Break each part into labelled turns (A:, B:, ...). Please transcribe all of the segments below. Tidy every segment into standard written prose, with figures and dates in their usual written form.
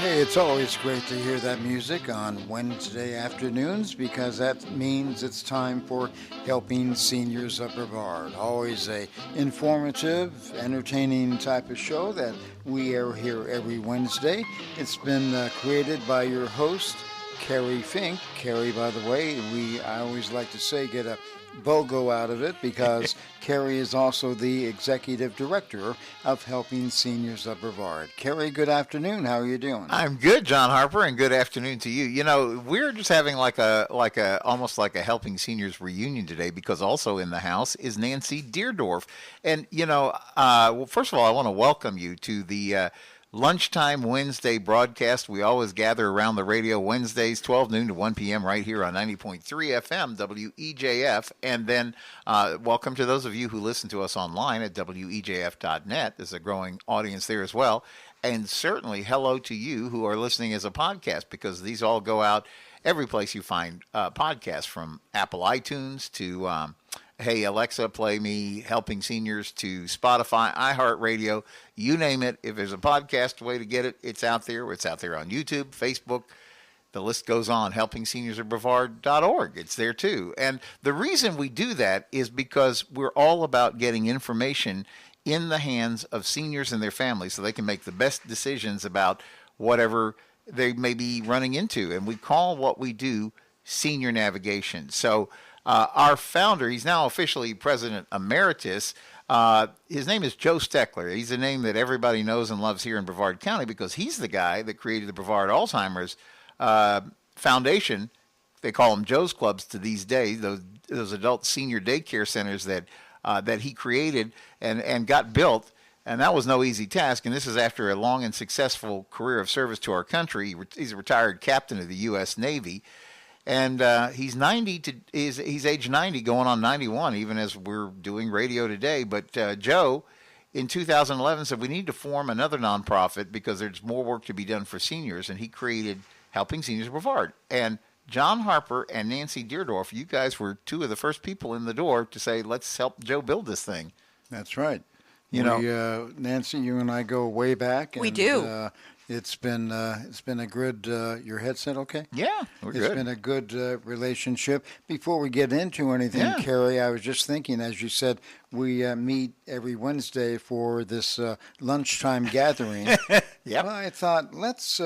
A: Hey, it's always great to hear that music on Wednesday afternoons because that means it's time for Helping Seniors of Brevard. Always a informative, entertaining type of show that we air here every Wednesday. It's been created by your host, Kerry Fink. Kerry, by the way, I always like to say get a BOGO out of it because Kerry is also the executive director of Helping Seniors of Brevard. Kerry, good afternoon. How are you doing?
B: I'm good, John Harper, and good afternoon to you. You know, we're just having almost like a Helping Seniors reunion today because also in the house is Nancy Deardorff. And well, first of all, I want to welcome you to the Lunchtime Wednesday broadcast. We always gather around the radio Wednesdays, 12 noon to 1 p.m. right here on 90.3 FM, WEJF. And then welcome to those of you who listen to us online at WEJF.net. There's a growing audience there as well. And certainly hello to you who are listening as a podcast because these all go out every place you find podcasts, from Apple iTunes to Hey, Alexa, play me Helping Seniors, to Spotify, iHeartRadio, you name it. If there's a podcast way to get it, it's out there. It's out there on YouTube, Facebook. The list goes on. HelpingSeniorsOfBrevard.org. It's there too. And the reason we do that is because we're all about getting information in the hands of seniors and their families so they can make the best decisions about whatever they may be running into. And we call what we do senior navigation. So our founder, he's now officially President Emeritus. His name is Joe Steckler. He's a name that everybody knows and loves here in Brevard County because he's the guy that created the Brevard Alzheimer's Foundation. They call them Joe's Clubs to these days, those adult senior daycare centers that he created and got built. And that was no easy task. And this is after a long and successful career of service to our country. He's a retired captain of the U.S. Navy. And he's he's age 90, going on 91, even as we're doing radio today. But Joe, in 2011, said we need to form another nonprofit because there's more work to be done for seniors. And he created Helping Seniors of Brevard. And John Harper and Nancy Deardorff, you guys were two of the first people in the door to say, let's help Joe build this thing.
A: That's right. Nancy, you and I go way back.
C: We do.
A: It's been a good. Your headset okay?
B: Yeah, we're good.
A: It's been a good relationship. Before we get into anything, Kerry, I was just thinking, as you said, we meet every Wednesday for this lunchtime gathering.
B: Yep.
A: Well, I thought let's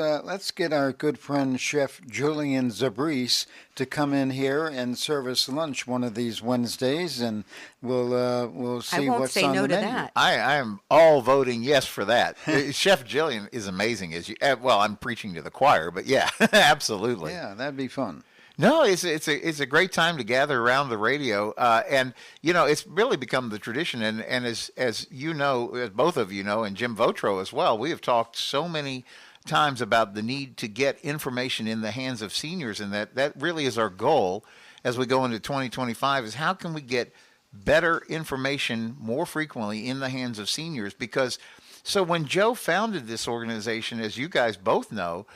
A: get our good friend Chef Julian Zabris to come in here and serve us lunch one of these Wednesdays, and we'll see what's on the menu.
C: I won't say no to that.
B: I am all voting yes for that. Chef Julian is amazing. Well, I'm preaching to the choir, but yeah, absolutely.
A: Yeah, that'd be fun.
B: No, it's a great time to gather around the radio, and it's really become the tradition. And as you know, as both of you know, and Jim Votro as well, we have talked so many times about the need to get information in the hands of seniors, and that really is our goal as we go into 2025. Is how can we get better information more frequently in the hands of seniors? Because so when Joe founded this organization, as you guys both know,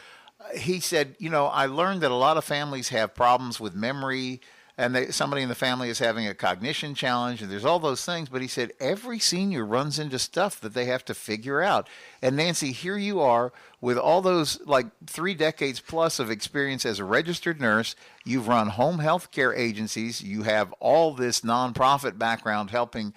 B: he said, I learned that a lot of families have problems with memory, and somebody in the family is having a cognition challenge, and there's all those things. But he said every senior runs into stuff that they have to figure out. And Nancy, here you are with all those 3 decades plus of experience as a registered nurse. You've run home health care agencies. You have all this nonprofit background helping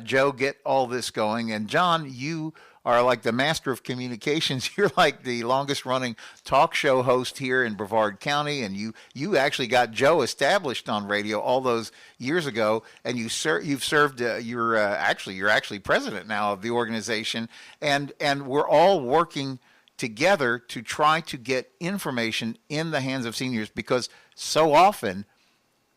B: Joe get all this going. And John, you are like the master of communications. You're like the longest running talk show host here in Brevard County, and you actually got Joe established on radio all those years ago, and you've served. You're actually president now of the organization, and we're all working together to try to get information in the hands of seniors, because so often,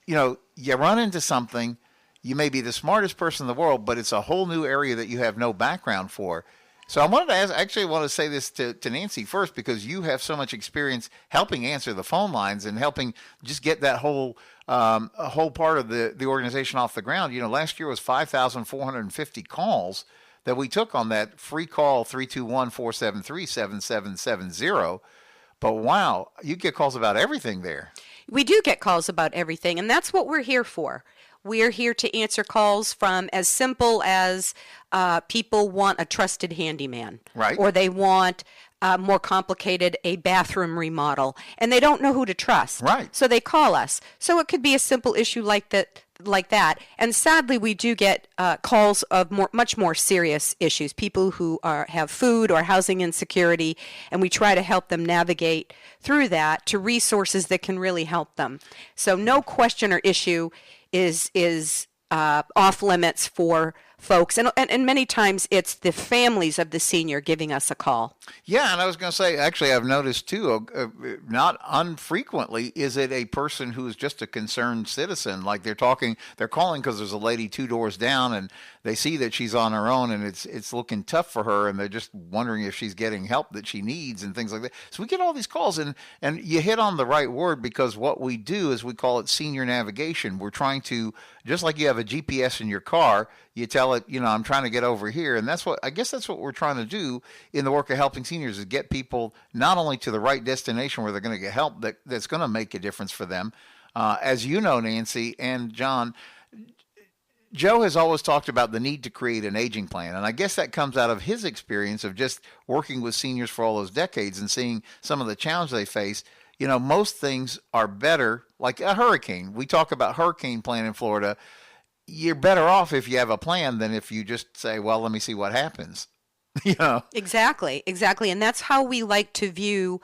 B: you run into something. You may be the smartest person in the world, but it's a whole new area that you have no background for. So I wanted to I want to say this to Nancy first, because you have so much experience helping answer the phone lines and helping just get that whole part of the organization off the ground. Last year was 5,450 calls that we took on that free call 321-473-7770. But wow, you get calls about everything there.
C: We do get calls about everything, and that's what we're here for. We're here to answer calls from as simple as people want a trusted handyman.
B: Right.
C: Or they want more complicated, a bathroom remodel, and they don't know who to trust.
B: Right.
C: So they call us. So it could be a simple issue like that. And sadly, we do get calls of much more serious issues, people who have food or housing insecurity, and we try to help them navigate through that to resources that can really help them. So no question or issue is off limits for folks, and many times it's the families of the senior giving us a call.
B: Yeah, and I was going to say, actually, I've noticed too, not unfrequently, is it a person who is just a concerned citizen? Like they're calling because there's a lady 2 doors down, and they see that she's on her own, and it's looking tough for her, and they're just wondering if she's getting help that she needs and things like that. So we get all these calls, and you hit on the right word, because what we do is we call it senior navigation. We're trying to, just like you have a GPS in your car, you tell it, I'm trying to get over here. And that's what we're trying to do in the work of helping seniors, is get people not only to the right destination where they're going to get help that's going to make a difference for them. As you know, Nancy and John, Joe has always talked about the need to create an aging plan. And I guess that comes out of his experience of just working with seniors for all those decades and seeing some of the challenges they face. Most things are better, like a hurricane. We talk about hurricane plan in Florida. You're better off if you have a plan than if you just say, well, let me see what happens.
C: Exactly. And that's how we like to view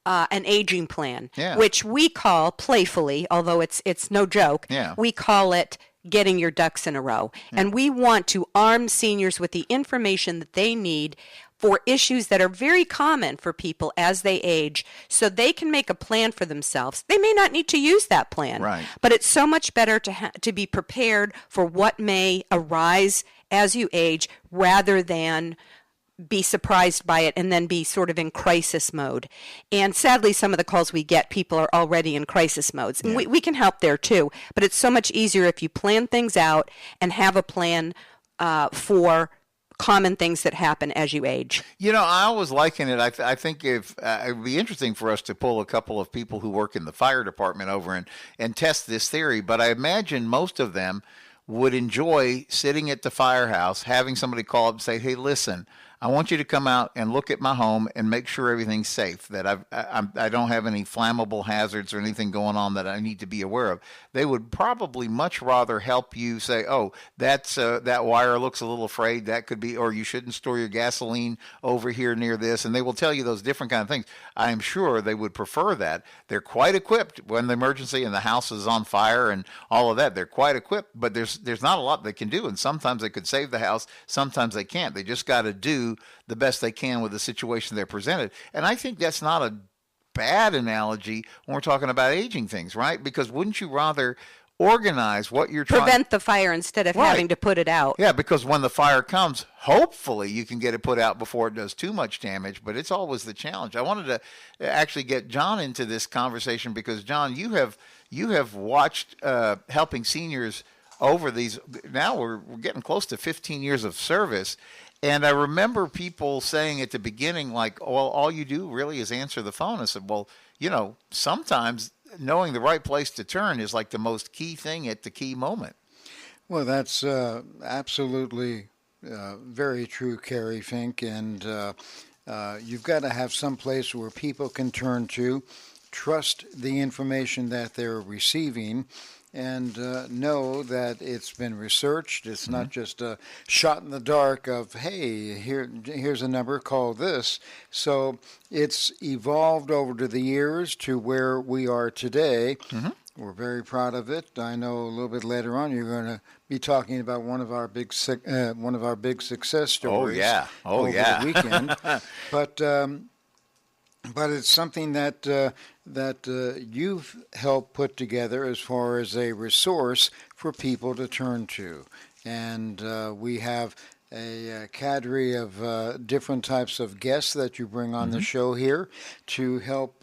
C: an aging plan,
B: yeah.
C: which we call playfully, although it's no joke,
B: yeah.
C: we call it getting your ducks in a row.
B: Yeah.
C: And we want to arm seniors with the information that they need for issues that are very common for people as they age, so they can make a plan for themselves. They may not need to use that plan,
B: right.
C: But it's so much better to be prepared for what may arise as you age, rather than be surprised by it and then be sort of in crisis mode. And sadly, some of the calls we get, people are already in crisis modes. And we can help there too, but it's so much easier if you plan things out and have a plan for common things that happen as you age.
B: I always liken it. I think if it would be interesting for us to pull a couple of people who work in the fire department over and test this theory, but I imagine most of them would enjoy sitting at the firehouse, having somebody call up and say, hey, listen, I want you to come out and look at my home and make sure everything's safe, that I don't have any flammable hazards or anything going on that I need to be aware of. They would probably much rather help you say, oh, that wire looks a little frayed. That could be, or you shouldn't store your gasoline over here near this. And they will tell you those different kind of things. I am sure they would prefer that. They're quite equipped when the emergency and the house is on fire and all of that. They're quite equipped, but there's not a lot they can do. And sometimes they could save the house. Sometimes they can't. They just got to do the best they can with the situation they're presented. And I think that's not a bad analogy when we're talking about aging things, right? Because wouldn't you rather organize what you're trying to
C: prevent the fire instead of having to put it out?
B: Yeah, because when the fire comes, hopefully you can get it put out before it does too much damage, but it's always the challenge. I wanted to actually get John into this conversation because, John, you have watched Helping Seniors over these, now we're getting close to 15 years of service. And I remember people saying at the beginning, like, well, all you do really is answer the phone. I said, well, sometimes knowing the right place to turn is like the most key thing at the key moment.
A: Well, that's absolutely very true, Kerry Fink. And you've got to have some place where people can turn to, trust the information that they're receiving, and know that it's been researched. It's not just a shot in the dark of, hey, here's a number, call this. So it's evolved over to the years to where we are today. Mm-hmm. We're very proud of it. I know a little bit later on you're going to be talking about one of our big success stories. Over the weekend. But it's something that you've helped put together as far as a resource for people to turn to. And we have a cadre of different types of guests that you bring on the show here to help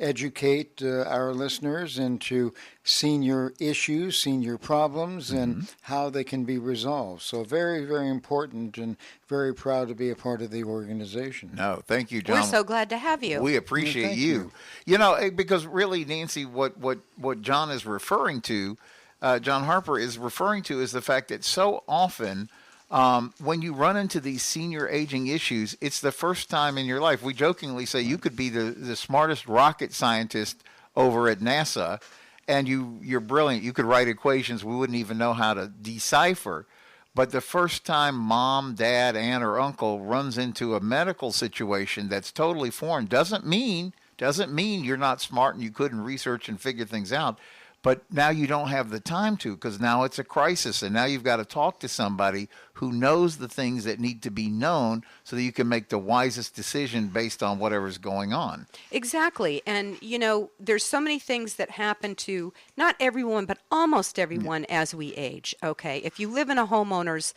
A: educate our listeners into senior issues, senior problems, and how they can be resolved. So very, very important, and very proud to be a part of the organization.
B: No, thank you, John.
C: We're so glad to have you.
B: We appreciate you. Because really, Nancy, what John is referring to, John Harper is referring to, is the fact that so often when you run into these senior aging issues, it's the first time in your life. We jokingly say you could be the smartest rocket scientist over at NASA, and you're brilliant. You could write equations we wouldn't even know how to decipher. But the first time mom, dad, aunt, or uncle runs into a medical situation that's totally foreign doesn't mean you're not smart and you couldn't research and figure things out. But now you don't have the time to, because now it's a crisis, and now you've got to talk to somebody who knows the things that need to be known so that you can make the wisest decision based on whatever's going on.
C: Exactly. And, there's so many things that happen to not everyone, but almost everyone as we age. Okay. If you live in a homeowners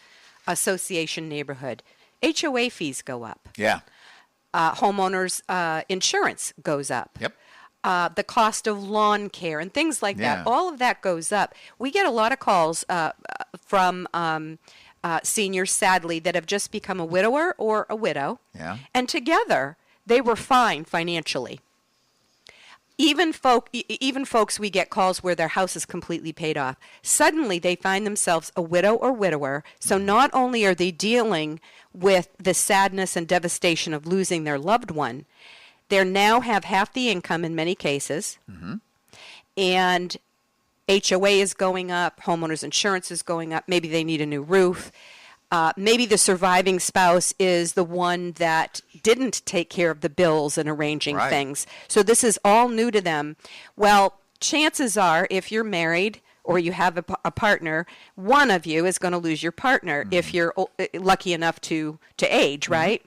C: association neighborhood, HOA fees go up.
B: Yeah.
C: Homeowners insurance goes up.
B: Yep.
C: The cost of lawn care and things like that. All of that goes up. We get a lot of calls from seniors, sadly, that have just become a widower or a widow.
B: Yeah.
C: And together, they were fine financially. Even folks, we get calls where their house is completely paid off. Suddenly, they find themselves a widow or widower. So not only are they dealing with the sadness and devastation of losing their loved one, they now have half the income in many cases, and HOA is going up, homeowners insurance is going up, maybe they need a new roof. Maybe the surviving spouse is the one that didn't take care of the bills and arranging things. So this is all new to them. Well, chances are, if you're married or you have a partner, one of you is going to lose your partner if you're lucky enough to age, right?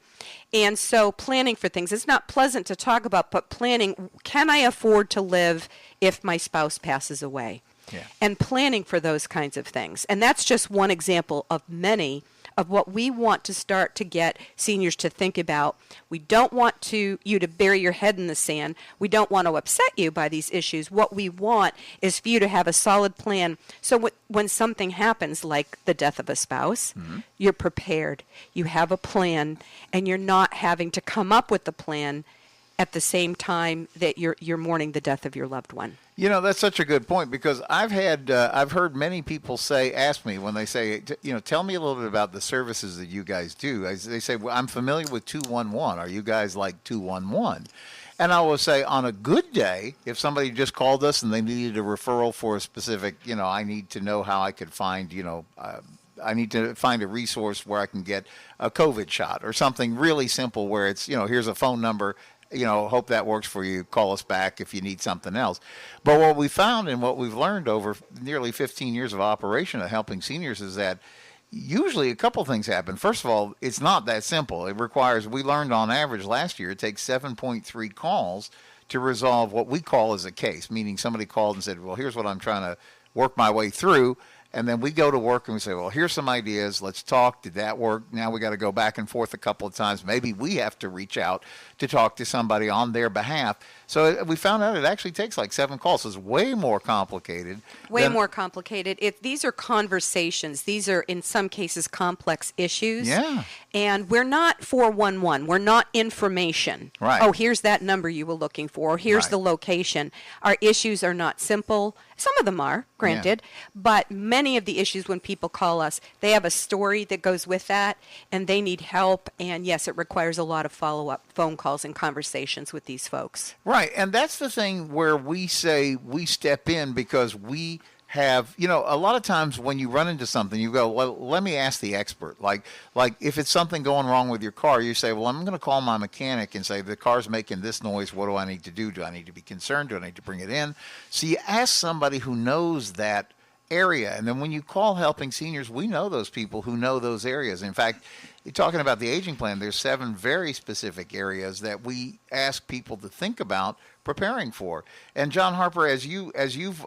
C: And so planning for things, it's not pleasant to talk about, but planning, can I afford to live if my spouse passes away?
B: Yeah.
C: And planning for those kinds of things. And that's just one example of many of what we want to start to get seniors to think about. We don't want you to bury your head in the sand. We don't want to upset you by these issues. What we want is for you to have a solid plan. So when something happens, like the death of a spouse, you're prepared. You have a plan, and you're not having to come up with the plan at the same time that you're mourning the death of your loved one.
B: That's such a good point, because I've heard many people ask me when they say, tell me a little bit about the services that you guys do. They say, well, I'm familiar with 211. Are you guys like 211? And I will say, on a good day, if somebody just called us and they needed a referral for a specific, I need to know how I could find, I need to find a resource where I can get a COVID shot or something really simple where it's, here's a phone number. Hope that works for you. Call us back if you need something else. But what we found and what we've learned over nearly 15 years of operation of Helping Seniors is that usually a couple things happen. First of all, it's not that simple. It requires, we learned on average last year, it takes 7.3 calls to resolve what we call as a case, meaning somebody called and said, well, here's what I'm trying to work my way through. And then we go to work and we say, well, here's some ideas. Let's talk. Did that work? Now we got to go back and forth a couple of times. Maybe we have to reach out to talk to somebody on their behalf. So we found out it actually takes like 7 calls. So it's way more complicated.
C: More complicated. These are conversations. These are, in some cases, complex issues.
B: Yeah.
C: And we're not 411. We're not information.
B: Right.
C: Oh, here's that number you were looking for. Here's the location. Our issues are not simple. Some of them are, granted. Yeah. But many of the issues when people call us, they have a story that goes with that, and they need help. And, yes, it requires a lot of follow-up phone calls and conversations with these folks.
B: Right. And that's the thing where we say we step in because we have, a lot of times when you run into something, you go, well, let me ask the expert. Like if it's something going wrong with your car, you say, well, I'm going to call my mechanic and say, the car's making this noise. What do I need to do? Do I need to be concerned? Do I need to bring it in? So you ask somebody who knows that area. And then when you call Helping Seniors, we know those people who know those areas. In fact, talking about the aging plan, there's 7 very specific areas that we ask people to think about preparing for. And John Harper, as you've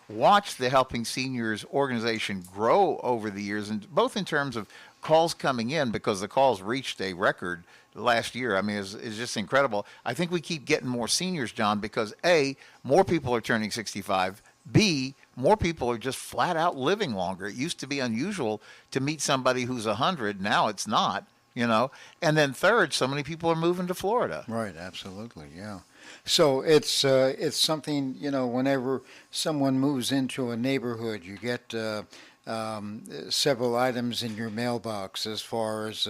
B: watched the Helping Seniors organization grow over the years, and both in terms of calls coming in, because the calls reached a record last year. I mean, it's just incredible. I think we keep getting more seniors, John, because A, more people are turning 65. B, more people are just flat out living longer. It used to be unusual to meet somebody who's 100. Now it's not, And then third, so many people are moving to Florida.
A: Right, absolutely, yeah. So it's something, whenever someone moves into a neighborhood, you get several items in your mailbox as far as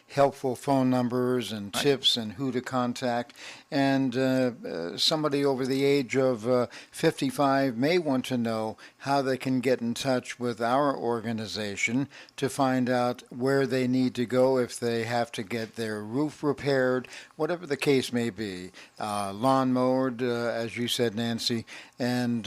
A: helpful phone numbers and tips and who to contact. And somebody over the age of 55 may want to know how they can get in touch with our organization to find out where they need to go if they have to get their roof repaired, whatever the case may be, lawn mowed, as you said, Nancy, and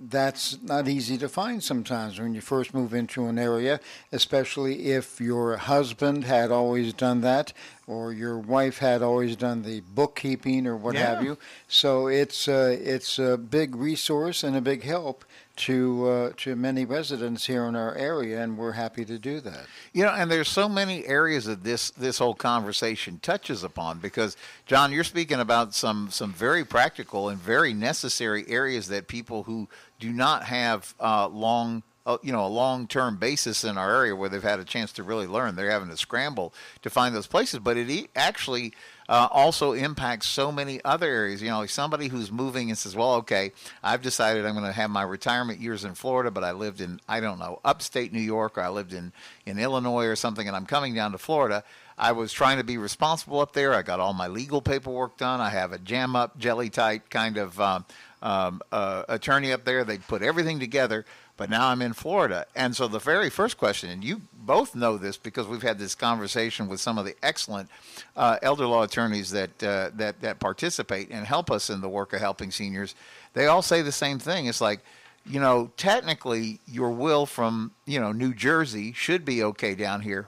A: that's not easy to find sometimes when you first move into an area, especially if your husband had always done that or your wife had always done the bookkeeping or what have you. So it's a big resource and a big help to many residents here in our area, and we're happy to do that.
B: You know, and there's so many areas that this whole conversation touches upon, because, John, you're speaking about some very practical and very necessary areas that people who do not have a long-term basis in our area where they've had a chance to really learn, they're having to scramble to find those places. But it actually also impacts so many other areas. You know, like somebody who's moving and says, well, okay, I've decided I'm going to have my retirement years in Florida, but I lived in, I don't know, upstate New York, or I lived in Illinois or something, and I'm coming down to Florida. I was trying to be responsible up there. I got all my legal paperwork done. I have a jam-up, jelly-tight kind of attorney up there. They put everything together. But now I'm in Florida. And so the very first question, and you both know this because we've had this conversation with some of the excellent elder law attorneys that participate and help us in the work of helping seniors, they all say the same thing. It's like, you know, technically your will from, New Jersey should be okay down here.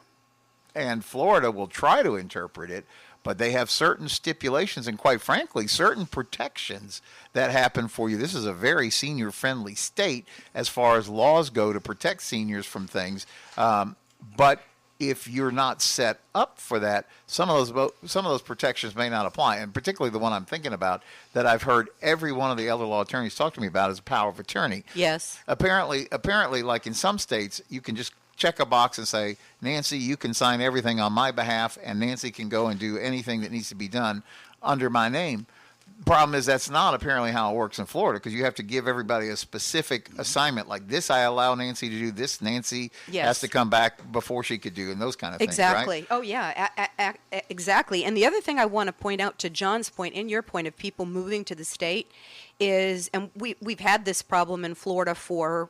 B: And Florida will try to interpret it, but they have certain stipulations and, quite frankly, certain protections that happen for you. This is a very senior-friendly state as far as laws go to protect seniors from things. But if you're not set up for that, some of those protections may not apply. And particularly the one I'm thinking about that I've heard every one of the elder law attorneys talk to me about is a power of attorney.
C: Yes.
B: Apparently, like in some states, you can just check a box and say, Nancy, you can sign everything on my behalf, and Nancy can go and do anything that needs to be done under my name. Problem is that's not apparently how it works in Florida, because you have to give everybody a specific assignment. Like this, I allow Nancy to do this. Nancy has to come back before she could do, and those kind of things.
C: Exactly.
B: Right?
C: Oh, yeah, exactly. And the other thing I want to point out to John's point and your point of people moving to the state is, and we've had this problem in Florida for,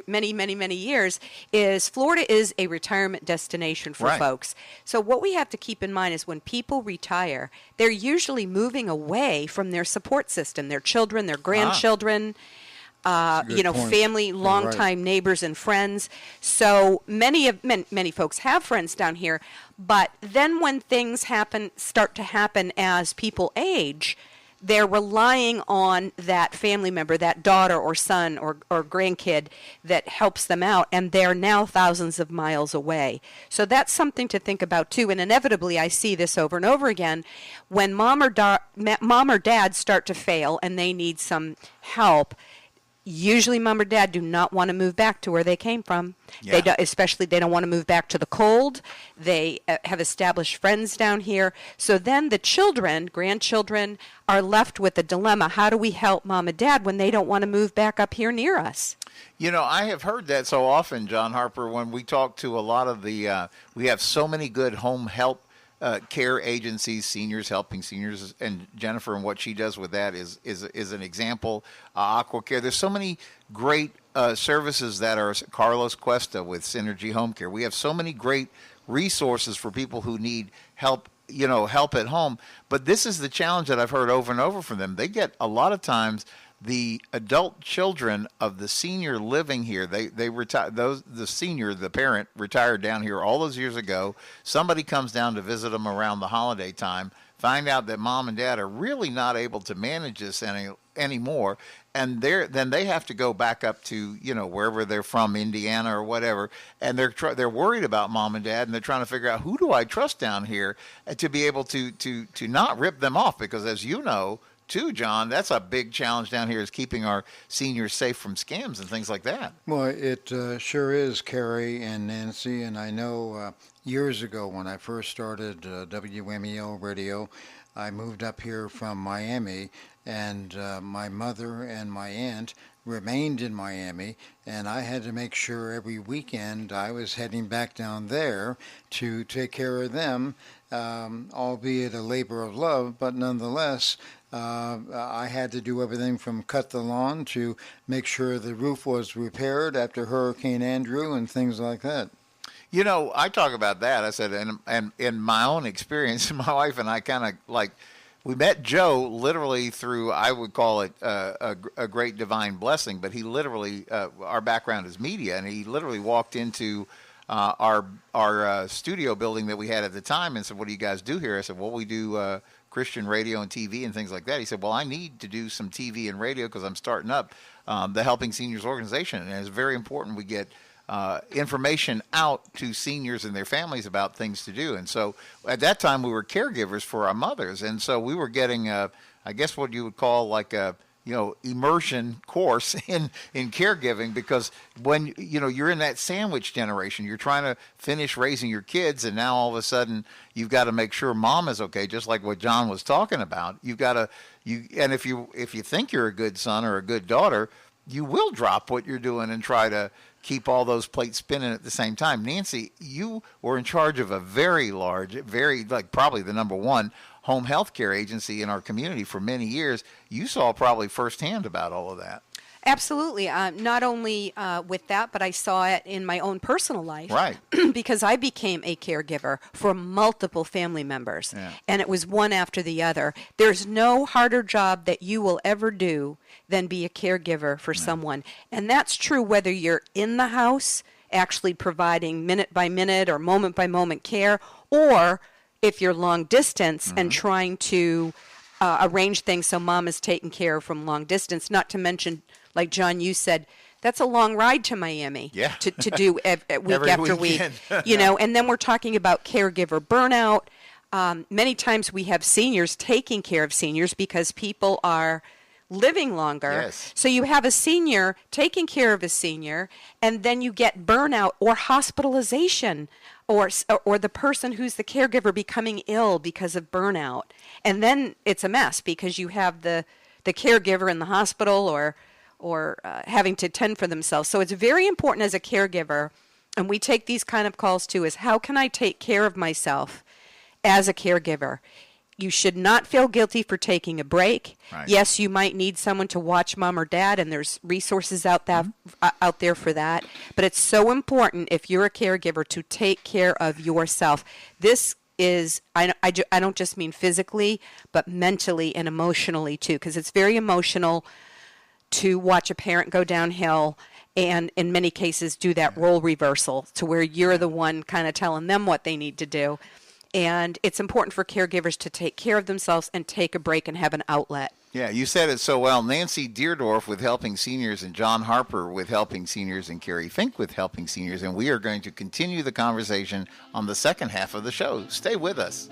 C: many years, is Florida is a retirement destination for folks. So what we have to keep in mind is when people retire, they're usually moving away from their support system, their children, their grandchildren, family, longtime neighbors and friends. So many folks have friends down here, but then when things start to happen as people age, they're relying on that family member, that daughter or son or grandkid that helps them out, and they're now thousands of miles away. So that's something to think about too. And inevitably, I see this over and over again. When mom or dad start to fail and they need some help, usually mom or dad do not want to move back to where they came from. Yeah. They don't want to move back to the cold. They have established friends down here. So then the grandchildren, are left with a dilemma. How do we help mom and dad when they don't want to move back up here near us?
B: You know, I have heard that so often, John Harper, when we talk to a lot of we have so many good home help care agencies, seniors helping seniors, and Jennifer and what she does with that is an example. Aqua Care. There's so many great services that are Carlos Cuesta with Synergy Home Care. We have so many great resources for people who need help at home. But this is the challenge that I've heard over and over from them. They get a lot of times the adult children of the senior living here. They retire. The parent retired down here all those years ago. Somebody comes down to visit them around the holiday time. Find out that mom and dad are really not able to manage this anymore, and then they have to go back up to wherever they're from, Indiana or whatever, and they're worried about mom and dad, and they're trying to figure out who do I trust down here to be able to not rip them off, because as you know too, John, that's a big challenge down here, is keeping our seniors safe from scams and things like that.
A: Well, it sure is, Kerry and Nancy, and I know years ago when I first started WMEL radio, I moved up here from Miami, and my mother and my aunt remained in Miami, and I had to make sure every weekend I was heading back down there to take care of them, albeit a labor of love, but nonetheless, I had to do everything from cut the lawn to make sure the roof was repaired after Hurricane Andrew and things like that.
B: I talk about that. I said, and in my own experience, my wife and I kind of like, we met Joe literally through, I would call it a great divine blessing, but he literally, our background is media, and he literally walked into our studio building that we had at the time and said, "What do you guys do here?" I said, "Well, we do Christian radio and TV and things like that." He said, "Well, I need to do some TV and radio because I'm starting up the Helping Seniors organization, and it's very important we get information out to seniors and their families about things to do." And so at that time we were caregivers for our mothers, and so we were getting I guess what you would call like a immersion course in caregiving, because when you're in that sandwich generation, you're trying to finish raising your kids, and now all of a sudden you've got to make sure mom is okay, just like what John was talking about. You've got to and if you think you're a good son or a good daughter, you will drop what you're doing and try to keep all those plates spinning at the same time. Nancy, you were in charge of a very large, probably the number one home health care agency in our community for many years. You saw probably firsthand about all of that.
C: Absolutely. Not only with that, but I saw it in my own personal life.
B: Right.
C: Because I became a caregiver for multiple family members.
B: Yeah.
C: And it was one after the other. There's no harder job that you will ever do than be a caregiver for someone. And that's true whether you're in the house, actually providing minute by minute or moment by moment care, or if you're long distance and trying to arrange things so mom is taken care of from long distance, not to mention, like John, you said, that's a long ride to Miami to do week after week. And then we're talking about caregiver burnout. Many times we have seniors taking care of seniors because people are living longer.
B: Yes.
C: So you have a senior taking care of a senior, and then you get burnout or hospitalization, or the person who's the caregiver becoming ill because of burnout. And then it's a mess because you have the caregiver in the hospital or having to tend for themselves. So it's very important as a caregiver, and we take these kind of calls too, is how can I take care of myself as a caregiver? You should not feel guilty for taking a break.
B: Right.
C: Yes, you might need someone to watch mom or dad, and there's resources out there for that. But it's so important, if you're a caregiver, to take care of yourself. This is, I don't just mean physically, but mentally and emotionally too, because it's very emotional to watch a parent go downhill and in many cases do that role reversal to where you're the one kind of telling them what they need to do. And it's important for caregivers to take care of themselves and take a break and have an outlet.
B: Yeah, you said it so well. Nancy Deardorff with Helping Seniors and John Harper with Helping Seniors and Kerry Fink with Helping Seniors. And we are going to continue the conversation on the second half of the show. Stay with us.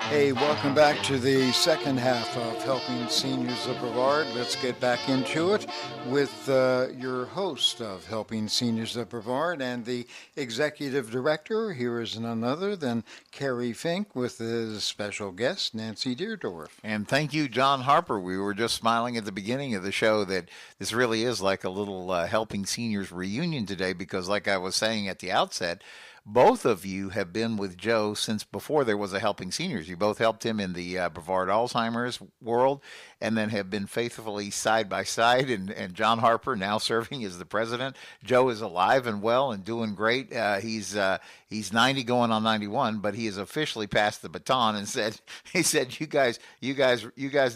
A: Hey, welcome back to the second half of Helping Seniors of Brevard. Let's get back into it with your host of Helping Seniors of Brevard and the executive director. Here is none other than Kerry Fink with his special guest, Nancy Deardorff.
B: And thank you, John Harper. We were just smiling at the beginning of the show that this really is like a little Helping Seniors reunion today, because like I was saying at the outset, both of you have been with Joe since before there was a Helping Seniors. You both helped him in the Brevard Alzheimer's world, and then have been faithfully side by side. And John Harper now serving as the president. Joe is alive and well and doing great. He's 90 going on 91, but he has officially passed the baton and said, you guys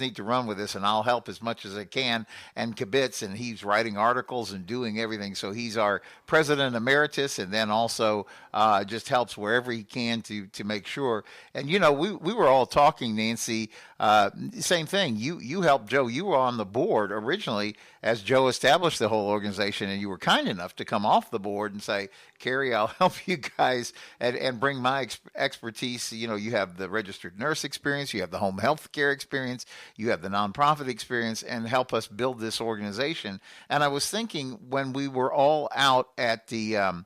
B: need to run with this, and I'll help as much as I can and kibitz. And he's writing articles and doing everything. So he's our president emeritus, and then also just helps wherever he can to make sure. And we were all talking, Nancy. Same thing. You helped Joe. You were on the board originally as Joe established the whole organization, and you were kind enough to come off the board and say, Kerry, I'll help you guys and bring my expertise. You have the registered nurse experience, you have the home health care experience, you have the nonprofit experience, and help us build this organization. And I was thinking, when we were all out at the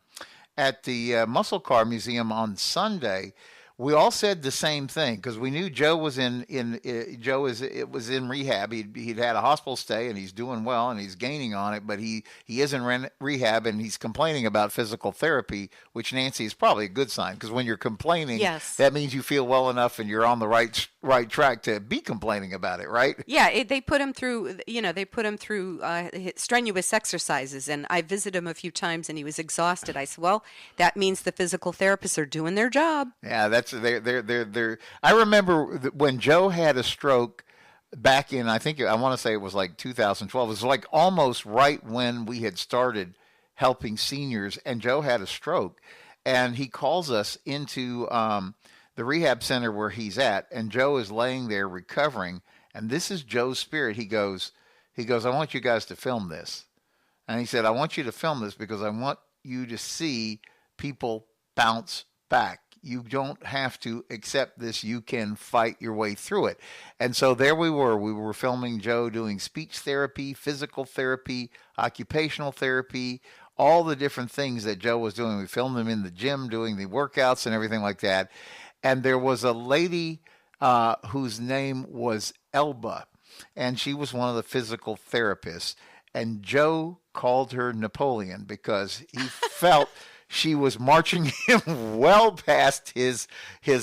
B: Muscle Car Museum on Sunday, we all said the same thing because we knew Joe was it was in rehab. He'd had a hospital stay and he's doing well and he's gaining on it, but he is in rehab and he's complaining about physical therapy, which, Nancy, is probably a good sign because when you're complaining,
C: yes,
B: that means you feel well enough and you're on the right track to be complaining about it, right?
C: Yeah, they put him through, strenuous exercises, and I visited him a few times, and he was exhausted. I said, well, that means the physical therapists are doing their job.
B: Yeah, they're. I remember when Joe had a stroke back in, I want to say it was like 2012. It was like almost right when we had started helping seniors, and Joe had a stroke, and he calls us into the rehab center where he's at, and Joe is laying there recovering, and this is Joe's spirit. He goes, I want you guys to film this. And he said, I want you to film this because I want you to see people bounce back. You don't have to accept this. You can fight your way through it. And so there we were. We were filming Joe doing speech therapy, physical therapy, occupational therapy, all the different things that Joe was doing. We filmed him in the gym doing the workouts and everything like that. And there was a lady whose name was Elba, and she was one of the physical therapists. And Joe called her Napoleon because he felt she was marching him well past his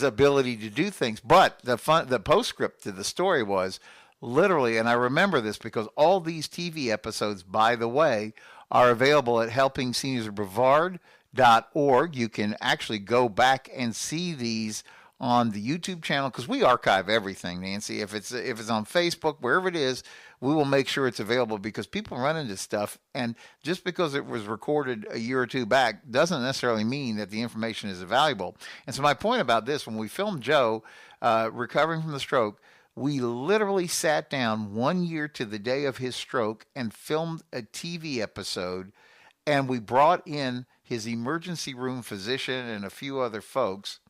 B: ability to do things. But the postscript to the story was literally, and I remember this because all these TV episodes, by the way, are available at Helping Seniors of Brevard.org. You can actually go back and see these on the YouTube channel because we archive everything, Nancy. If it's on Facebook, wherever it is, we will make sure it's available because people run into stuff, and just because it was recorded a year or two back doesn't necessarily mean that the information is valuable. And so my point about this, when we filmed Joe recovering from the stroke, we literally sat down 1 year to the day of his stroke and filmed a TV episode, and we brought in his emergency room physician and a few other folks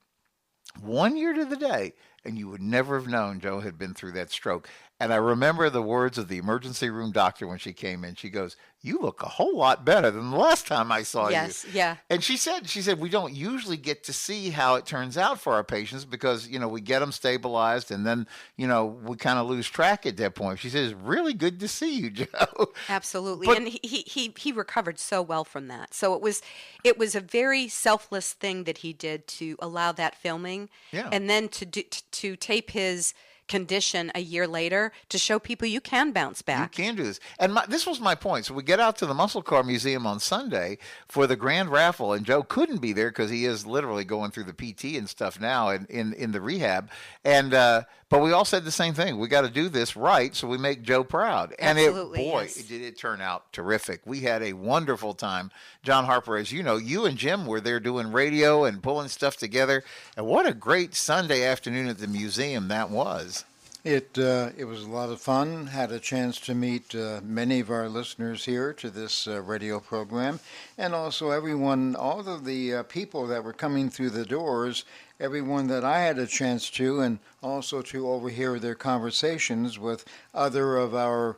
B: 1 year to the day, and you would never have known Joe had been through that stroke. And I remember the words of the emergency room doctor when she came in. She goes, "You look a whole lot better than the last time I saw you."
C: Yes, yeah.
B: And she said, we don't usually get to see how it turns out for our patients because, we get them stabilized and then, we kind of lose track at that point. She says, "It's really good to see you, Joe."
C: Absolutely.
B: But,
C: and he recovered so well from that. So it was a very selfless thing that he did to allow that filming,
B: yeah,
C: and then to tape his condition a year later to show people you can bounce back.
B: You can do this. And this was my point. So we get out to the Muscle Car Museum on Sunday for the grand raffle, and Joe couldn't be there because he is literally going through the PT and stuff now in the rehab. And but we all said the same thing. We got to do this right so we make Joe proud. And
C: Absolutely,
B: yes. Did it turn out terrific. We had a wonderful time. John Harper, as you know, you and Jim were there doing radio and pulling stuff together. And what a great Sunday afternoon at the museum that was.
A: It was a lot of fun. Had a chance to meet many of our listeners here to this radio program, and also all of the people that were coming through the doors, everyone that I had a chance to, and also to overhear their conversations with other of our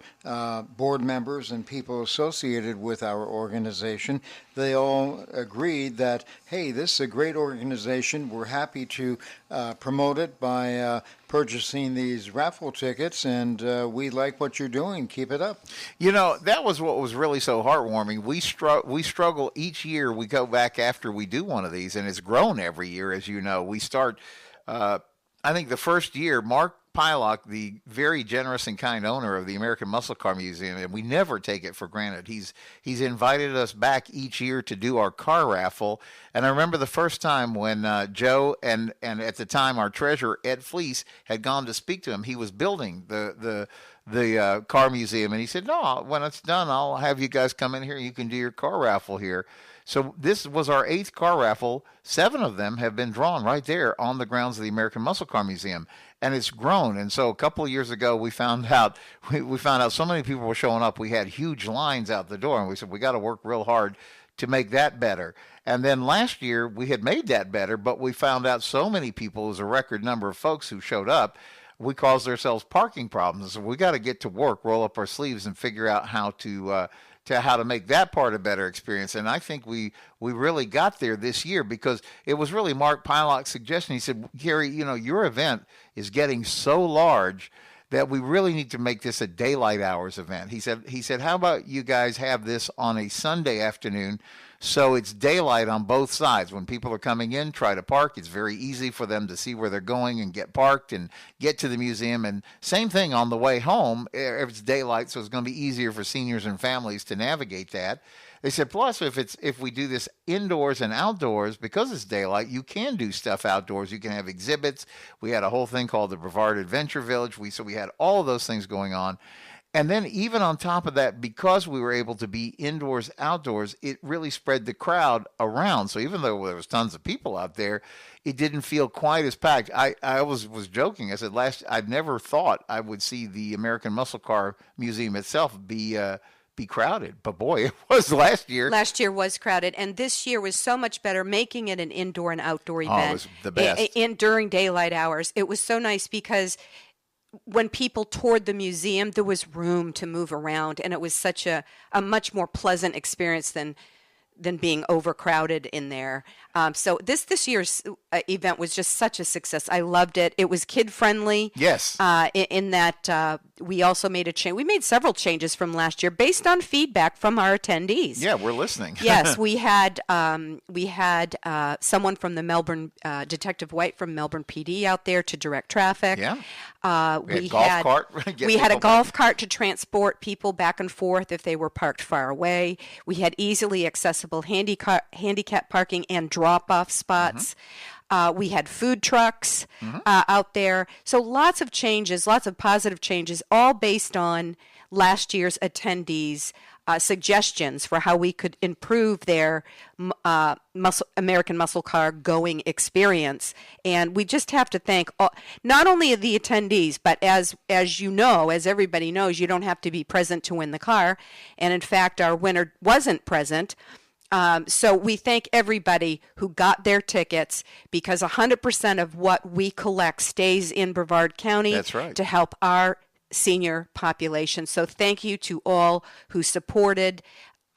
A: board members and people associated with our organization. They all agreed that, hey, this is a great organization. We're happy to promote it by purchasing these raffle tickets, and we like what you're doing. Keep it up.
B: That was what was really so heartwarming. We struggle each year. We go back after we do one of these, and it's grown every year, as you know. We start, I think the first year, Mark Pylock, the very generous and kind owner of the American Muscle Car Museum, and we never take it for granted. He's invited us back each year to do our car raffle. And I remember the first time when Joe and at the time our treasurer, Ed Fleece, had gone to speak to him. He was building the car museum, and he said, "No, when it's done, I'll have you guys come in here. You can do your car raffle here." So this was our 8th car raffle. 7 of them have been drawn right there on the grounds of the American Muscle Car Museum, and it's grown. And so a couple of years ago, we found out so many people were showing up. We had huge lines out the door, and we said we got to work real hard to make that better. And then last year we had made that better, but we found out so many people, it was a record number of folks who showed up. we caused ourselves parking problems. So we got to get to work, roll up our sleeves, and figure out how to make that part a better experience. And I think we really got there this year, because it was really Mark Pylock's suggestion. He said, Kerry, your event is getting so large that we really need to make this a daylight hours event. He said, how about you guys have this on a Sunday afternoon, so it's daylight on both sides. When people are coming in, try to park. It's very easy for them to see where they're going and get parked and get to the museum. And same thing on the way home. It's daylight, so it's going to be easier for seniors and families to navigate that. They said, plus, if we do this indoors and outdoors, because it's daylight, you can do stuff outdoors. You can have exhibits. We had a whole thing called the Brevard Adventure Village. So we had all of those things going on. And then even on top of that, because we were able to be indoors, outdoors, it really spread the crowd around. So even though there was tons of people out there, it didn't feel quite as packed. I was joking. I said I'd never thought I would see the American Muscle Car Museum itself be crowded, but boy, it was last year.
C: Last year was crowded, and this year was so much better, making it an indoor and outdoor event.
B: Oh, it was the best.
C: During daylight hours. It was so nice because when people toured the museum, there was room to move around, and it was such a much more pleasant experience than being overcrowded in there. So this year's event was just such a success. I loved it. It was kid friendly.
B: Yes.
C: In that we also made a change. We made several changes from last year based on feedback from our attendees.
B: Yeah, we're listening.
C: Yes, we had someone from the Melbourne Detective White from Melbourne PD out there to direct traffic.
B: Yeah.
C: We
B: had
C: a golf cart to transport people back and forth if they were parked far away. We had easily accessible handicap parking and drop-off spots. We had food trucks out there. So lots of changes, lots of positive changes, all based on last year's attendees' suggestions for how we could improve their American Muscle Car going experience. And we just have to thank not only the attendees, but as you know, as everybody knows, you don't have to be present to win the car. And in fact, our winner wasn't present. So we thank everybody who got their tickets, because 100% of what we collect stays in Brevard County.
B: That's right.
C: To help our senior population. So thank you to all who supported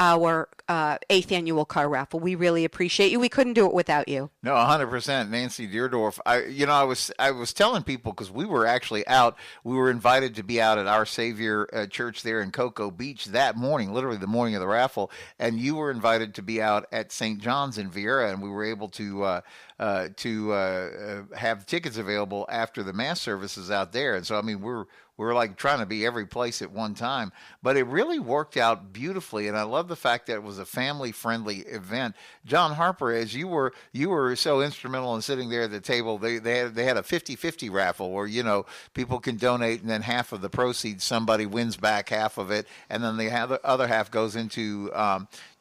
C: our 8th annual car raffle. We really appreciate you. We couldn't do it without you.
B: No, 100%. Nancy Deardorff. I was telling people, because we were actually out. We were invited to be out at Our Savior Church there in Cocoa Beach that morning, literally the morning of the raffle. And you were invited to be out at St. John's in Vieira, and we were able to have tickets available after the mass services out there. And so, I mean, we're like trying to be every place at one time, but it really worked out beautifully. And I love the fact that it was a family-friendly event. John Harper, as you were so instrumental in sitting there at the table, they had a 50-50 raffle where, people can donate, and then half of the proceeds, somebody wins back half of it. And then the other half goes into,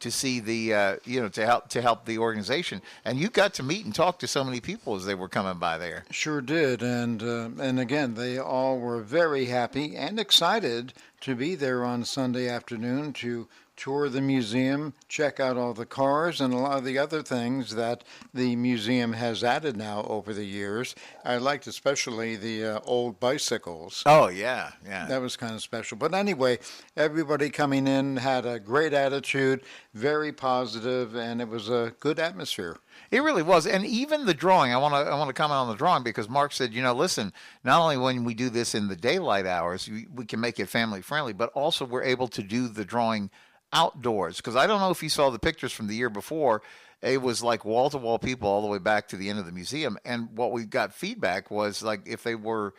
B: to see the, to help the organization. And you got to meet and talk to so many people as they were coming by there.
A: Sure did. And again, they all were very happy and excited to be there on Sunday afternoon to tour the museum, check out all the cars and a lot of the other things that the museum has added now over the years. I liked especially the old bicycles.
B: Oh, yeah, yeah.
A: That was kind of special. But anyway, everybody coming in had a great attitude, very positive, and it was a good atmosphere.
B: It really was. And even the drawing, I want to comment on the drawing, because Mark said, listen, not only when we do this in the daylight hours, we can make it family friendly, but also we're able to do the drawing outdoors. Because I don't know if you saw the pictures from the year before. It was like wall-to-wall people all the way back to the end of the museum. And what we got feedback was, like, if they were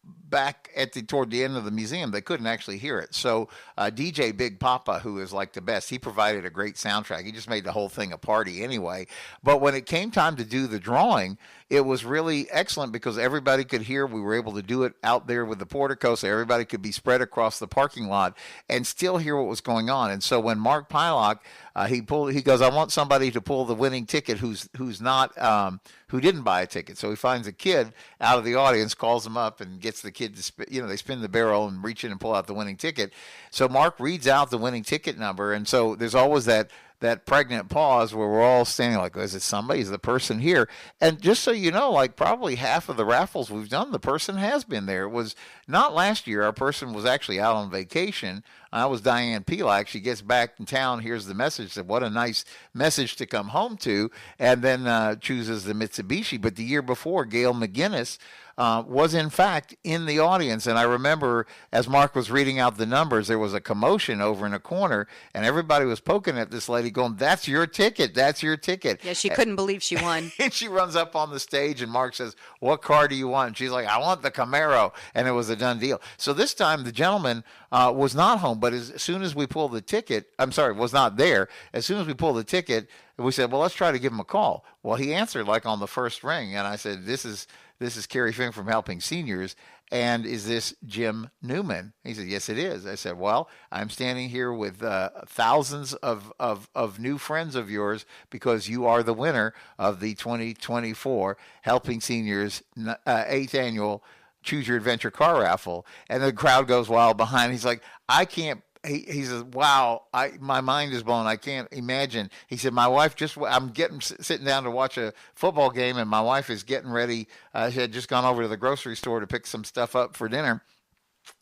B: back toward the end of the museum, they couldn't actually hear it. So DJ Big Papa, who is like the best, he provided a great soundtrack. He just made the whole thing a party anyway. But when it came time to do the drawing, it was really excellent because everybody could hear. We were able to do it out there with the portico, so everybody could be spread across the parking lot and still hear what was going on. And so when Mark Pylock, he goes, I want somebody to pull the winning ticket who's not who didn't buy a ticket. So he finds a kid out of the audience, calls him up, and gets the kid to they spin the barrel and reach in and pull out the winning ticket. So Mark reads out the winning ticket number, and so there's always that that pregnant pause where we're all standing like, is it somebody? Is the person here? And just so you know, like probably half of the raffles we've done, the person has been there. It was not last year. Our person was actually out on vacation. I was Diane Pelak. She gets back in town, hears the message, said, what a nice message to come home to, and then chooses the Mitsubishi. But the year before, Gail McGinnis was in fact in the audience. And I remember as Mark was reading out the numbers, there was a commotion over in a corner, and everybody was poking at this lady going, that's your ticket, that's your ticket.
C: Yeah, she couldn't believe she won.
B: And she runs up on the stage, and Mark says, what car do you want? And she's like, I want the Camaro. And it was a done deal. So this time the gentleman was not home, but as soon as we pulled the ticket, was not there. As soon as we pulled the ticket, we said, well, let's try to give him a call. Well, he answered like on the first ring, and I said, this is Kerry Fink from Helping Seniors, and is this Jim Newman? He said, yes, it is. I said, well, I'm standing here with thousands of new friends of yours because you are the winner of the 2024 Helping Seniors 8th Annual Choose Your Adventure Car Raffle. And the crowd goes wild behind. He's like, I can't. He says, wow, my mind is blown. I can't imagine. He said, my wife I'm sitting down to watch a football game, and my wife is getting ready. She had just gone over to the grocery store to pick some stuff up for dinner.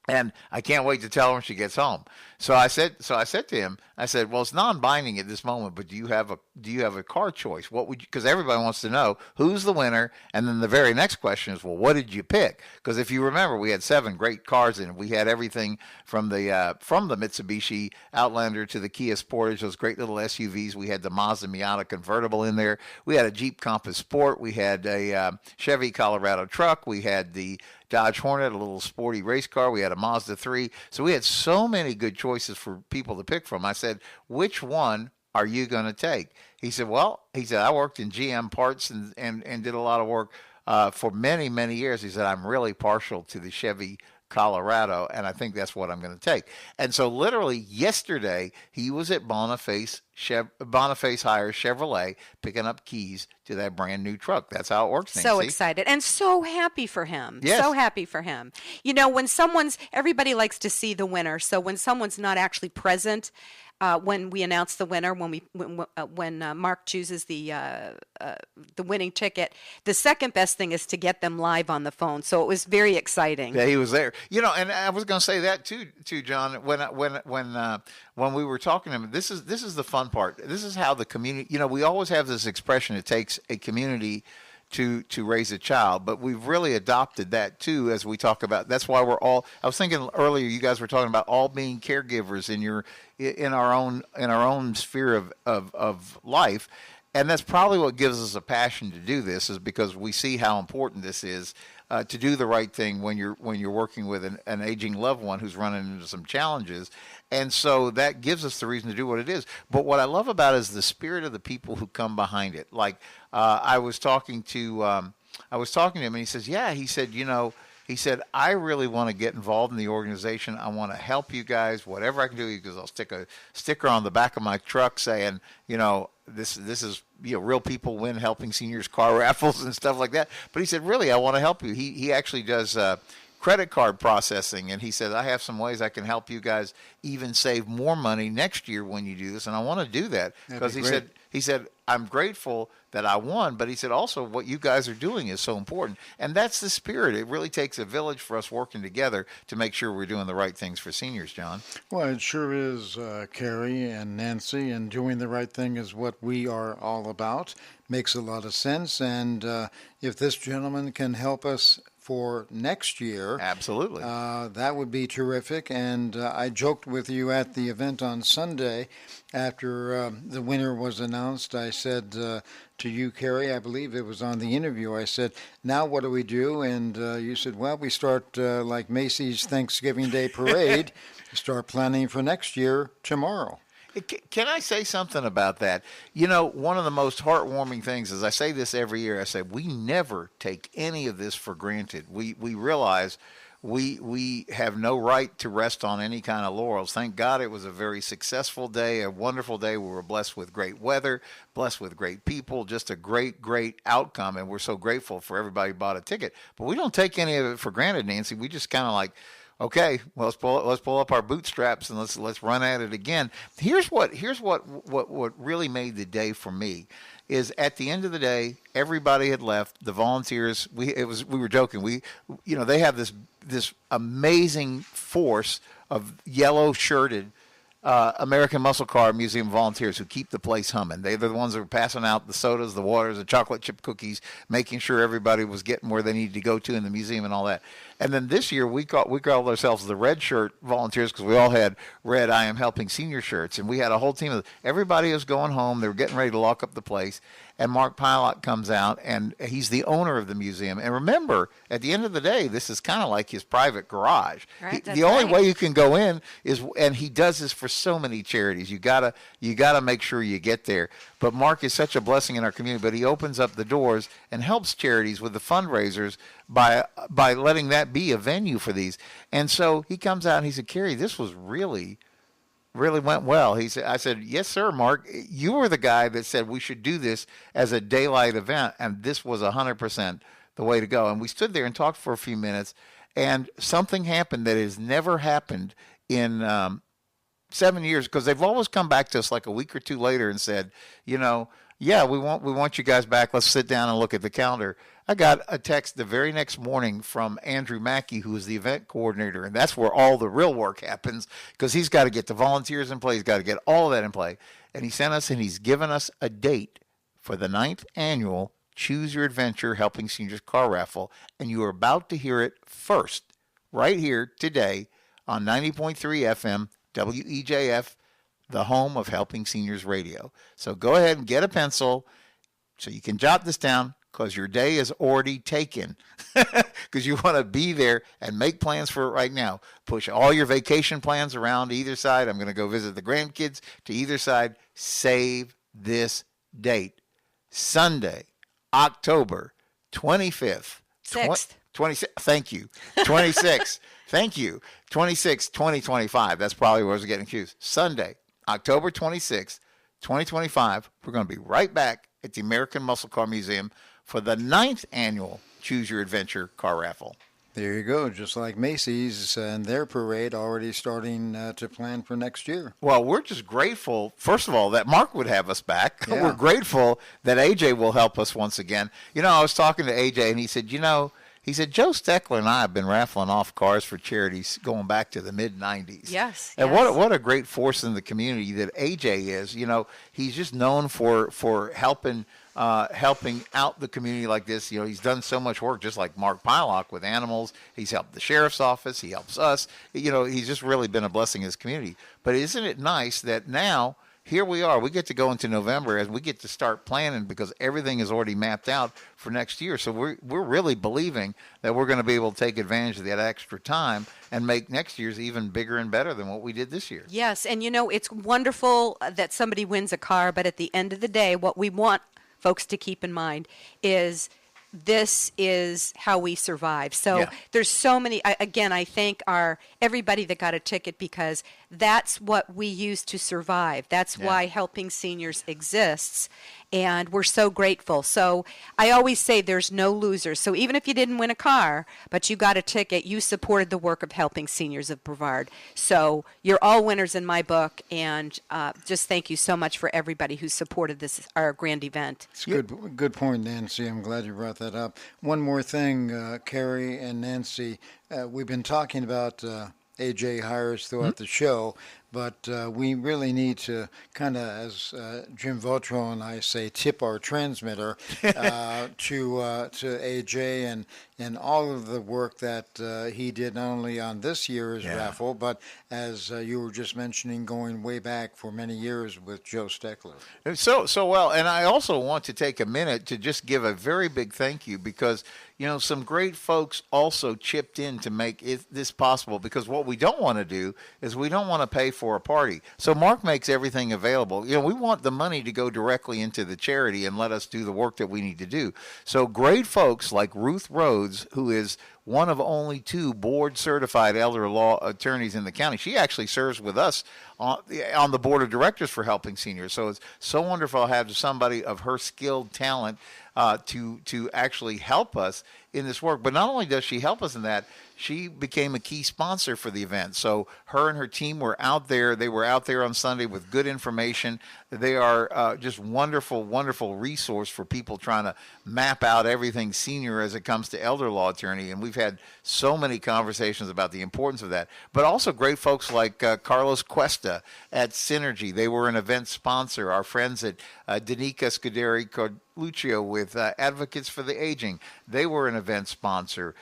B: And I can't wait to tell her when she gets home. So I said to him, I said, well, it's non-binding at this moment, but do you have a car choice? What would you, because everybody wants to know who's the winner. And then the very next question is, well, what did you pick? Because if you remember, we had 7 great cars in it. We had everything from the Mitsubishi Outlander to the Kia Sportage, those great little SUVs. We had the Mazda Miata convertible in there. We had a Jeep Compass Sport. We had a Chevy Colorado truck. We had the Dodge Hornet, a little sporty race car. We had a Mazda 3. So we had so many good choices for people to pick from. I said, which one are you going to take? He said, I worked in GM parts and did a lot of work for many, many years. He said, I'm really partial to the Chevy Colorado, and I think that's what I'm going to take. And so literally yesterday, he was at Boniface Hire Chevrolet picking up keys to that brand new truck. That's how it works, Nancy.
C: So excited and so happy for him.
B: Yes.
C: So happy for him. You know, when everybody likes to see the winner. So when someone's not actually present, when we announce the winner, when Mark chooses the winning ticket, the second best thing is to get them live on the phone. So it was very exciting.
B: Yeah, he was there. You know, and I was going to say that too, John. When we were talking to him, this is the fun part. This is how the community. You know, we always have this expression: it takes a community to raise a child, but we've really adopted that too as we talk about. That's why we're all. I was thinking earlier, you guys were talking about all being caregivers in our own sphere of life, and that's probably what gives us a passion to do this, is because we see how important this is to do the right thing when you're working with an aging loved one who's running into some challenges. And so that gives us the reason to do what it is. But what I love about it is the spirit of the people who come behind it. Like I was talking to him, and he says, he said, I really want to get involved in the organization. I want to help you guys, whatever I can do, because I'll stick a sticker on the back of my truck saying, this is, real people win Helping Seniors car raffles and stuff like that. But he said, really, I want to help you. He actually does credit card processing, and he said, I have some ways I can help you guys even save more money next year when you do this, and I want to do that because he said I'm grateful that I won, but he said also what you guys are doing is so important, and that's the spirit. It really takes a village for us working together to make sure we're doing the right things for seniors, John.
A: Well, it sure is, Kerry and Nancy, and doing the right thing is what we are all about. Makes a lot of sense, and if this gentleman can help us for next year.
B: Absolutely.
A: That would be terrific. And I joked with you at the event on Sunday after the winner was announced. I said to you, Kerry, I believe it was on the interview, I said, now what do we do? And you said, well, we start like Macy's Thanksgiving Day Parade, start planning for next year tomorrow.
B: Can I say something about that? One of the most heartwarming things is I say this every year. I say we never take any of this for granted. We realize we have no right to rest on any kind of laurels. Thank God it was a very successful day, a wonderful day. We were blessed with great weather, blessed with great people, just a great, great outcome. And we're so grateful for everybody who bought a ticket. But we don't take any of it for granted, Nancy. We just kind of like, Okay, well, let's pull up our bootstraps and let's run at it again. Here's what really made the day for me is at the end of the day, everybody had left. The volunteers, we were joking. They have this amazing force of yellow shirted American Muscle Car Museum volunteers who keep the place humming. They're the ones that are passing out the sodas, the waters, the chocolate chip cookies, making sure everybody was getting where they needed to go to in the museum and all that. And then this year we called ourselves the Red Shirt Volunteers because we all had red I Am Helping Senior shirts, and we had a whole team of everybody was going home. They were getting ready to lock up the place, and Mark Pilot comes out, and he's the owner of the museum. And remember, at the end of the day, this is kind of like his private garage.
C: Right,
B: The only way you can go in is, and he does this for so many charities. You gotta make sure you get there. But Mark is such a blessing in our community. But he opens up the doors and helps charities with the fundraisers by letting that be a venue for these. And so he comes out and he said, Kerry, this was really went well. I said, yes, sir, Mark. You were the guy that said we should do this as a daylight event, and this was 100% the way to go. And we stood there and talked for a few minutes, and something happened that has never happened in 7 years, because they've always come back to us like a week or two later and said, yeah, we want you guys back. Let's sit down and look at the calendar. I got a text the very next morning from Andrew Mackey, who is the event coordinator, and that's where all the real work happens because he's got to get the volunteers in play. He's got to get all of that in play. And he sent us and he's given us a date for the 9th annual Choose Your Adventure Helping Seniors Car Raffle, and you are about to hear it first right here today on 90.3 FM WEJF, the home of Helping Seniors Radio. So go ahead and get a pencil so you can jot this down, because your day is already taken, because you want to be there and make plans for it right now. Push all your vacation plans around to either side. I'm going to go visit the grandkids to either side. Save this date. Sunday, October 25th.
C: 6th.
B: 26th. Thank you. 26th. Thank you. 26th, 2025. That's probably where I was getting confused. Sunday, October 26th, 2025. We're going to be right back at the American Muscle Car Museum for the 9th annual Choose Your Adventure Car Raffle.
A: There you go, just like Macy's and their parade already starting to plan for next year.
B: Well, we're just grateful, first of all, that Mark would have us back.
A: Yeah.
B: We're grateful that AJ will help us once again. I was talking to AJ, and he said, Joe Steckler and I have been raffling off cars for charities going back to the mid-'90s.
C: Yes.
B: And what a great force in the community that AJ is. He's just known for helping out the community like this. He's done so much work, just like Mark Pylock with animals. He's helped the sheriff's office. He helps us. He's just really been a blessing in his community. But isn't it nice that now here we are. We get to go into November as we get to start planning because everything is already mapped out for next year. So we're really believing that we're going to be able to take advantage of that extra time and make next year's even bigger and better than what we did this year.
C: Yes, and it's wonderful that somebody wins a car, but at the end of the day, what we want folks to keep in mind is this is how we survive. So there's so many, again, I thank everybody that got a ticket because that's what we use to survive. That's why Helping Seniors exists. And we're so grateful. So I always say there's no losers. So even if you didn't win a car, but you got a ticket, you supported the work of Helping Seniors of Brevard. So you're all winners in my book. And just thank you so much for everybody who supported our grand event.
A: It's a good point, Nancy. I'm glad you brought that up. One more thing, Kerry and Nancy. We've been talking about AJ hires throughout the show, but we really need to kind of, as Jim Votro and I say, tip our transmitter to AJ and all of the work that he did not only on this year's raffle, but as you were just mentioning, going way back for many years with Joe Steckler.
B: So well, and I also want to take a minute to just give a very big thank you because some great folks also chipped in to make this possible, because what we don't want to do is we don't want to pay for a party. So Mark makes everything available. We want the money to go directly into the charity and let us do the work that we need to do. So great folks like Ruth Rhodes, who is one of only 2 board-certified elder law attorneys in the county. She actually serves with us on the board of directors for Helping Seniors. So it's so wonderful to have somebody of her skilled talent to actually help us in this work. But not only does she help us in that, she became a key sponsor for the event. So her and her team were out there. They were out there on Sunday with good information. They are just wonderful, wonderful resource for people trying to map out everything senior as it comes to elder law attorney. And we've had so many conversations about the importance of that. But also great folks like Carlos Cuesta at Synergy. They were an event sponsor. Our friends at Danica Scuderi Lucio with Advocates for the Aging. They were an event sponsor.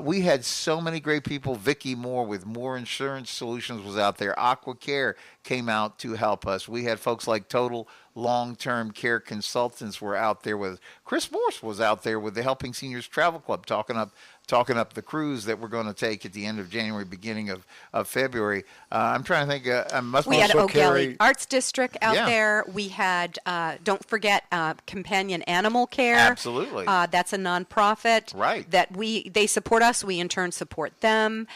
B: We had so many great people. Vicki Moore with Moore Insurance Solutions was out there. Aqua Care came out to help us. We had folks like Total Long-Term Care Consultants were out there with. Chris Morse was out there with the Helping Seniors Travel Club talking up the cruise that we're going to take at the end of January, beginning of February. I'm trying to think.
C: We had
A: also
C: O'Galley Arts District out there. We had, don't forget, Companion Animal Care.
B: Absolutely.
C: That's a nonprofit.
B: Right.
C: They support us. We in turn support them.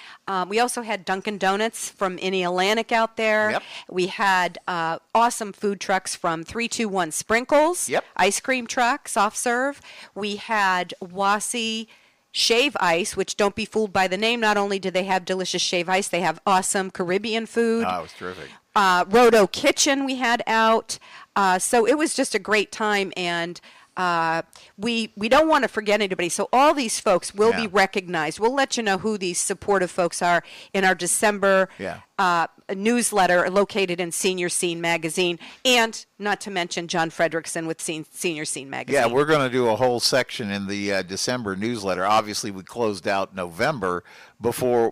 C: We also had Dunkin' Donuts from Indialantic out there.
B: Yep.
C: We had awesome food trucks from 321 Sprinkles.
B: Yep.
C: Ice cream truck, soft serve. We had Wassy Shave Ice, which don't be fooled by the name. Not only do they have delicious shave ice, they have awesome Caribbean food.
B: Oh, it was terrific.
C: Roto Kitchen we had out. So it was just a great time, and we don't want to forget anybody. So all these folks will be recognized. We'll let you know who these supportive folks are in our December newsletter located in Senior Scene magazine, and not to mention John Fredrickson with Senior Scene magazine.
B: Yeah, we're going to do a whole section in the December newsletter. Obviously, we closed out November before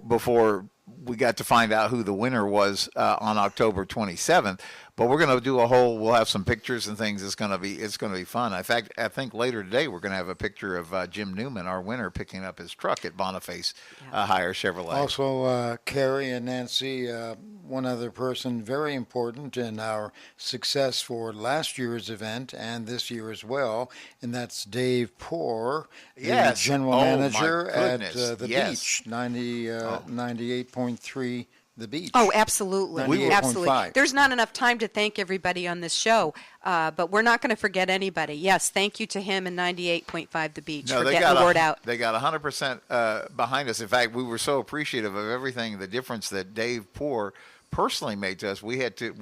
B: we got to find out who the winner was on October 27th. But we're going to do we'll have some pictures and things. It's going to be fun. In fact, I think later today we're going to have a picture of Jim Newman, our winner, picking up his truck at Boniface Hire Chevrolet.
A: Also, Kerry and Nancy, one other person very important in our success for last year's event and this year as well, and that's Dave Poor, the general manager at the Beach, 98.3 The Beach.
C: Oh, absolutely. Absolutely. There's not enough time to thank everybody on this show, but we're not going to forget anybody. Yes, thank you to him and 98.5 The Beach for getting the word out.
B: They got 100% behind us. In fact, we were so appreciative of everything, the difference that Dave Poor personally made to us. We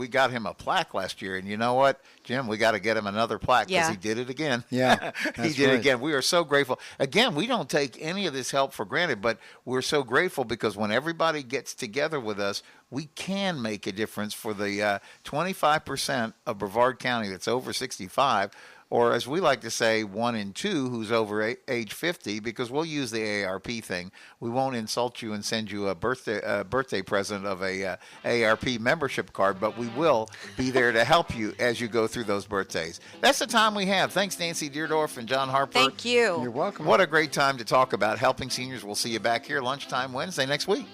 B: got him a plaque last year, and you know what, Jim, we got to get him another plaque because he did it again.
A: Yeah,
B: he did it again. We are so grateful. Again, we don't take any of this help for granted, but we're so grateful because when everybody gets together with us, we can make a difference for the 25% of Brevard County that's over 65, or as we like to say, 1 in 2 who's over age 50, because we'll use the AARP thing. We won't insult you and send you a birthday present of a AARP membership card, but we will be there to help you as you go through those birthdays. That's the time we have. Thanks, Nancy Deardorff and John Harper.
C: Thank you.
A: You're welcome.
B: What a great time to talk about helping seniors. We'll see you back here lunchtime Wednesday next week.